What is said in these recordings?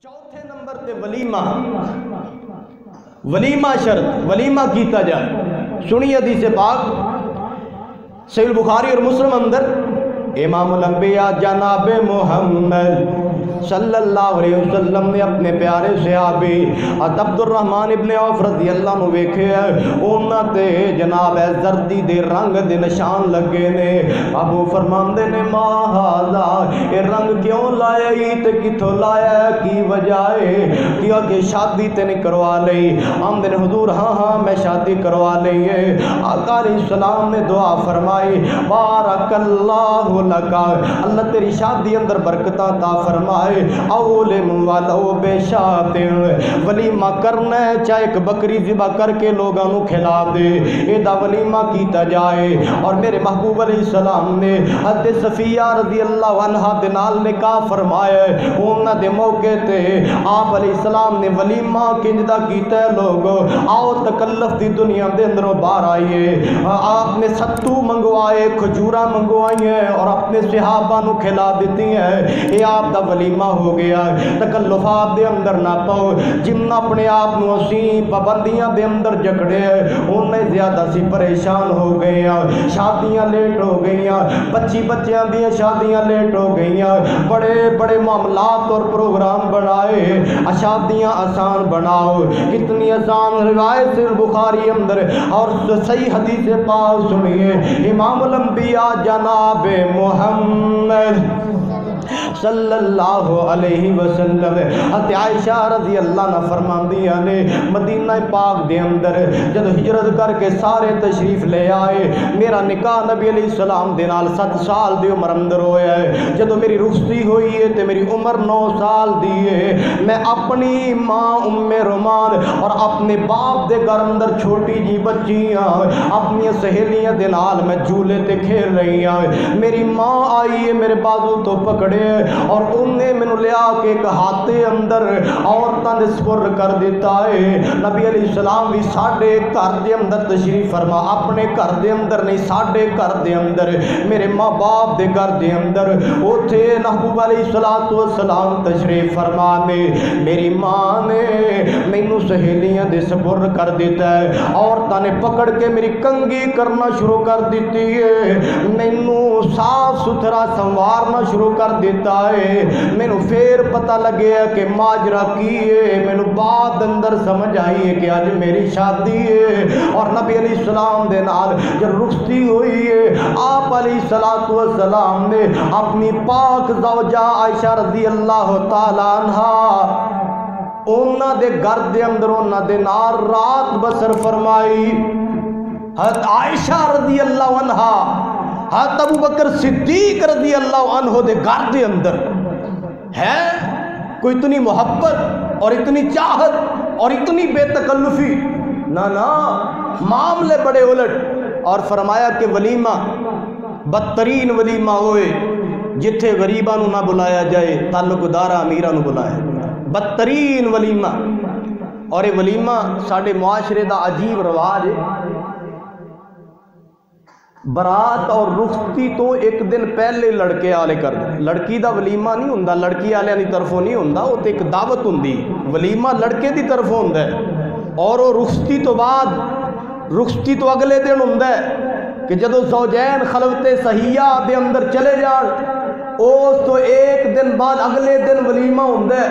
چوتھے نمبر تے ولیمہ شرط ولیمہ کیتا جائے۔ سنی حدیث پاک صحیح البخاری اور مسلم اندر امام الانبیاء جناب محمد صلی اللہ علیہ وسلم نے اپنے پیارے صحابی عبد الرحمن ابن عوف رضی اللہ عنہ ویکھے اونا تے جناب زردی دے رنگ دے نشان لگے نے۔ ابو فرماندے نے ما ہاذا، اے رنگ کیوں لایا ہی تے کتھوں لایا کی وجہ ہے کیا کہ شادی تے نہیں کروا لئی؟ آمدن حضور ہاں میں شادی کروا لئی ہے۔ آقا علیہ السلام نے دعا فرمائی بارک اللہ لکا، اللہ تیری شادی اندر برکتاں عطا فرمائے۔ اولم ولو بشات، ولیمہ کرنا ہے چاہے ایک بکری ذبح کر کے لوگوں کو کھلا دے، ایدہ ولیمہ کیتا جائے۔ اور میرے محبوب علیہ السلام نے حضرت صفیہ رضی اللہ عنہ دے نال نکاح فرمایا، انہاں دے موقع تے آپ علیہ السلام نے ولیمہ کنجدہ کیتا ہے۔ لوگ آؤ تکلف دی دنیا دے اندروں باہر آئیے، آپ نے ستو منگوائے، کھجورہ منگوائی ہیں اور اپنے صحابہ نو کھلا دیتی ہیں، یہ آپ دا ولیمہ ہو گیا۔ تکلفات دے اندر نہ پاؤ، جن اپنے آپ نو اسی پابندیاں دے اندر جکڑے ہیں انہیں زیادہ سی پریشان ہو گئے ہیں، شادیاں لیٹ ہو گئی ہیں، بچیاں دیاں شادیاں لیٹ ہو گئی ہیں، بڑے بڑے معاملات اور پروگرام بنائے، شادیاں آسان بناؤ۔ کتنی آسان روایت بخاری اندر اور صحیح حدیث پاک سنیے، امام الانبیاء جناب محمد صلی اللہ علیہ وسلم حضرت عائشہ رضی اللہ عنہ فرماندیاں نے مدینہ پاک دے اندر جب ہجرت کر کے سارے تشریف لے آئے، میرا نکاح نبی علیہ السلام دے نال 7 سال دی عمر اندر ہویا ہے۔ جب میری رخصتی ہوئی ہے تے میری عمر 9 سال دی ہے، میں اپنی ماں ام رومان اور اپنے باپ دے گھر اندر چھوٹی جی بچیاں اپنی سہیلیاں دے نال میں جھولے تے کھیل رہی ہیں۔ میری ماں آئی ہے میرے بازو تو پکڑے اور انہیں میں نے لیا کہ ایک ہاتھے اندر عورتاں دے سپرد کر دیتا ہے۔ نبی علیہ السلام بھی ساڑھے گھر دے اندر تشریف فرما، اپنے گھر دے اندر نہیں ساڑھے گھر دے اندر میرے ماں باپ دے گھر دے اندر اوتھے محبوب علیہ السلام تشریف فرما نے میری ماں نے مینوں سہیلیاں دے سپرد کر دیتا ہے، عورتاں نے پکڑ کے میری کنگھی کرنا شروع کر دیتی ہے، مینوں صاف ستھرا سنوارنا شروع کر دیتا ہے۔ میں نے پھر پتہ لگے کہ ماجرا کی ہے، میں نے بعد اندر سمجھ آئی ہے کہ آج میری شادی ہے۔ اور نبی علیہ السلام دے نال جب رخصتی ہوئی ہے، آپ علیہ السلام نے اپنی پاک زوجہ عائشہ رضی اللہ تعالی عنہ انہاں دے گھر دے اندر انہاں دے نال رات بسر فرمائی۔ حضرت عائشہ رضی اللہ عنہ حضرت ابو بکر صدیق رضی اللہ عنہ دے گھر دے اندر ہے کوئی اتنی محبت اور اتنی چاہت اور اتنی بے تکلفی نہ معاملے بڑے الٹ۔ اور فرمایا کہ ولیمہ بدترین ولیمہ ہوئے جتھے غریباں نو نہ بلایا جائے، تعلق دارہ امیراں نو بلایا، بدترین ولیمہ۔ اور یہ ولیمہ ساڑھے معاشرے دا عجیب رواج ہے۔ برات اور رخصتی تو ایک دن پہلے لڑکے آلے کر دیں، لڑکی دا ولیمہ نہیں ہوندا، لڑکی آلے دی طرفوں نہیں ہوندا، وہ تو ایک دعوت ہوندی، ولیمہ لڑکے دی طرفوں ہوندا ہے۔ اور وہ رخصتی تو بعد، رخصتی تو اگلے دن ہوندا ہے کہ جدو زوجین خلوت صحیحہ دے اندر چلے جان، اس تو ایک دن بعد اگلے دن ولیمہ ہوندا ہے۔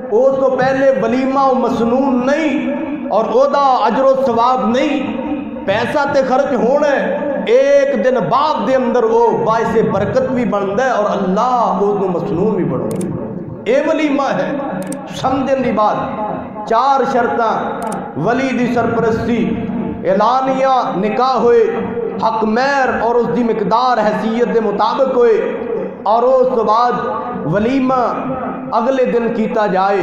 اس تو پہلے ولیمہ مسنون نہیں اور او دا اجر و ثواب نہیں، پیسہ تے خرچ ہونا ہے، ایک دن بعد دے اندر وہ باعث برکت بھی بنتا ہے اور اللہ اس کو مسنون بھی بنتا ہے۔ اے ولیمہ ہے سمجھن دی بات۔ 4 شرطاں ولی دی سرپرستی، اعلانیہ نکاح ہوئے، حق مہر اور اس دی مقدار حیثیت دے مطابق ہوئے، اور اس تو بعد ولیمہ اگلے دن کیتا جائے۔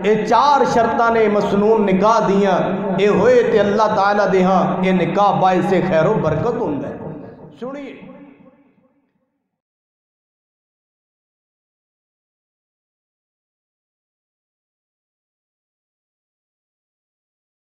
اے 4 شرطاں نے مسنون نکاح دیاں، اے ہوئے تے اللہ تعالیٰ دے ہاں اے نکاح باعث خیر و برکت ہوندا ہے۔ سنیے